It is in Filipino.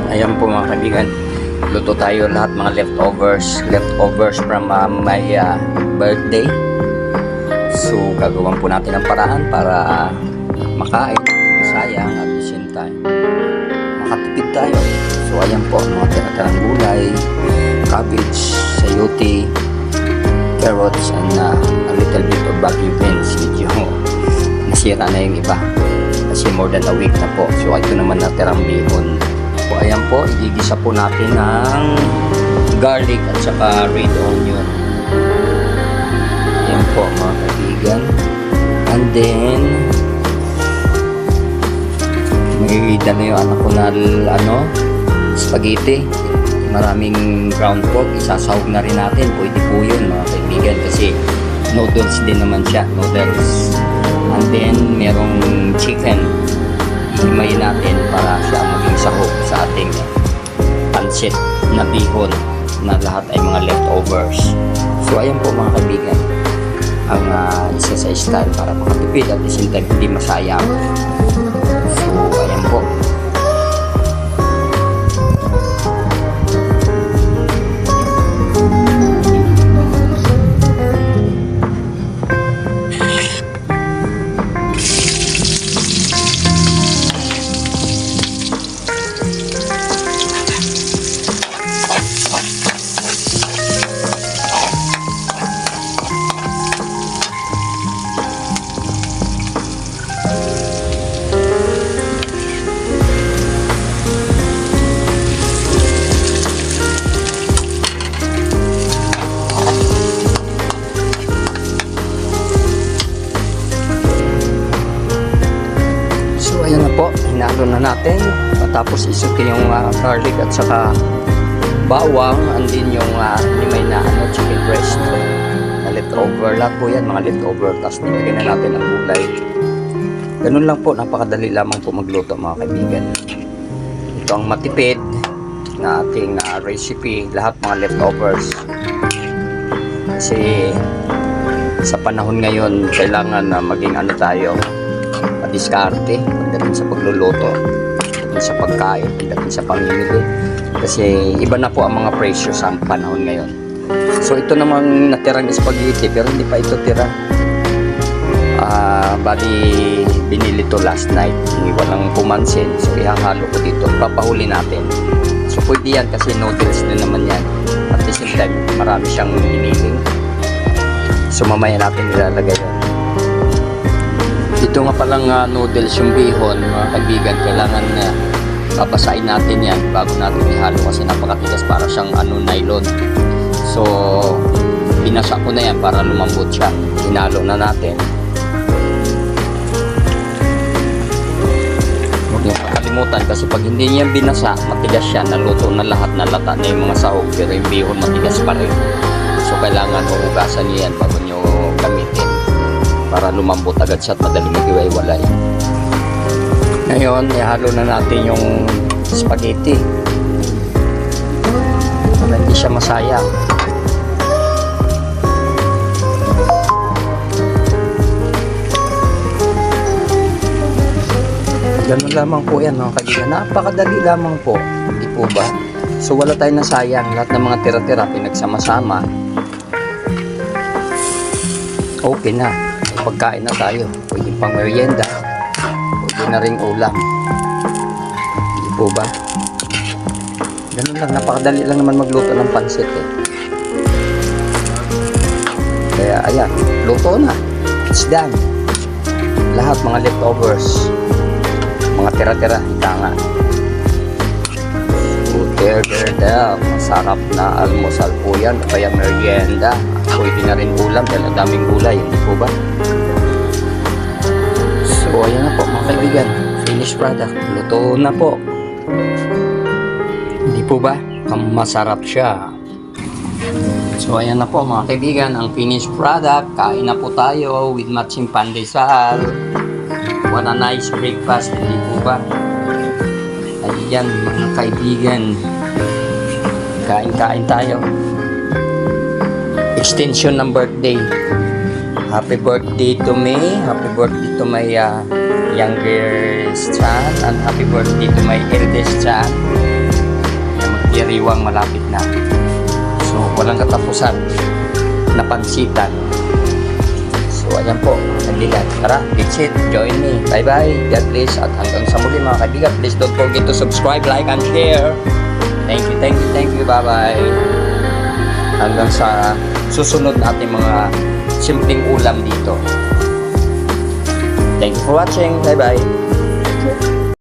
Ayan po mga kaibigan, luto tayo lahat mga leftovers from my birthday. So gagawin po natin ang paraan para makain, masayang at the same time makatipid tayo. So ayan po mga tinatarang gulay, cabbage, sayote, carrots, and a little bit of baguio beans. Medyo nasira na yung iba kasi more than a week na po. So ito naman natirang bihon. So ayan po, igigisa po natin ang garlic at saka red onion. Ayan po mga kaibigan. And then may dala yung anak ko na spaghetti. Maraming ground pork, isasahog na rin natin. Pwede po yun mga kaibigan kasi noodles din naman siya, noodles. And then merong chicken, ihimayin natin para siya maging sahog sa ating pancit na bihon na lahat ay mga leftovers. So ayan po mga kaibigan ang isa sa style para makatipid at the same time hindi masayang. So ayan po. Ayan na po, hinalo na natin. Tapos isuti yung garlic at saka bawang, and din yung limay na chicken breast na leftover. Lahat po yan mga leftover. Tapos nilagyan na natin ang gulay. Ganun lang po, napakadali lamang po magluto mga kaibigan. Ito ang matipid na ating recipe, lahat mga leftovers. Kasi sa panahon ngayon kailangan na maging tayo, diskarte pagdating sa pagluluto, pagdating sa pagkain, pagdating sa pamimili, kasi iba na po ang mga presyo sa panahon ngayon. So ito namang natirang spaghetti pero hindi pa ito tira, bali binili to last night, hindi walang pumansin, so ihahalo ko dito, papahuli natin. So pwede yan kasi noodles din naman yan, at the same time marami siyang hiniling, so mamaya natin ilalagay yan. Ito nga palang noodles yung bihon mga kaibigan, kailangan babasahin natin yan bago natin ihalo kasi napakatigas, para siyang nylon. So binasa ko na yan para lumambot siya, hinalo na natin. Huwag niyo kakalimutan kasi pag hindi niya binasa matigas siya, naluto na lahat, nalata na yung mga sahog pero yung bihon matigas pa rin. So kailangan hugasan niyo yan bago niyo gamitin para lumambot agad siya at madali mag-iwalay. Ngayon, ihalo na natin yung spaghetti para hindi siya masayang. Ganun lamang po yan mga kaibigan. Napakadali lamang po, hindi po ba? So wala tayong nasayang, lahat ng mga tira-tira pinagsama-sama, okay na. Pagkain na tayo, pwede pang merienda, pwede na ring ulam, hindi po ba? Ganun lang, napakadali lang naman magluto ng pansit Kaya ayan, luto na, it's done. Lahat mga leftovers, mga tira-tira, hika nga. There, masarap na almusal po yan, kaya merienda, pwede na rin ulam dahil ang daming gulay, hindi po ba? So ayan na po mga kaibigan, finished product, luto na po, hindi po ba? Masarap siya. So ayan na po mga kaibigan, ang finished product. Kain na po tayo with matching pandesal. What a nice breakfast, hindi po ba? Ayan mga kaibigan, kain-kain tayo. Extension ng birthday. Happy birthday to me. Happy birthday to my youngest son. And happy birthday to my eldest son. Na magdiriwang malapit na. So, walang katapusan. Napansitan. So, ayan po. Nandiyan. Tara, that's it. Join me. Bye-bye. God bless. At hanggang sa muli mga kaibigan. Please don't forget to subscribe, like, and share. Thank you, thank you, thank you. Bye-bye. Hanggang sa susunod natin mga simpleng ulam dito. Thank you for watching. Bye-bye.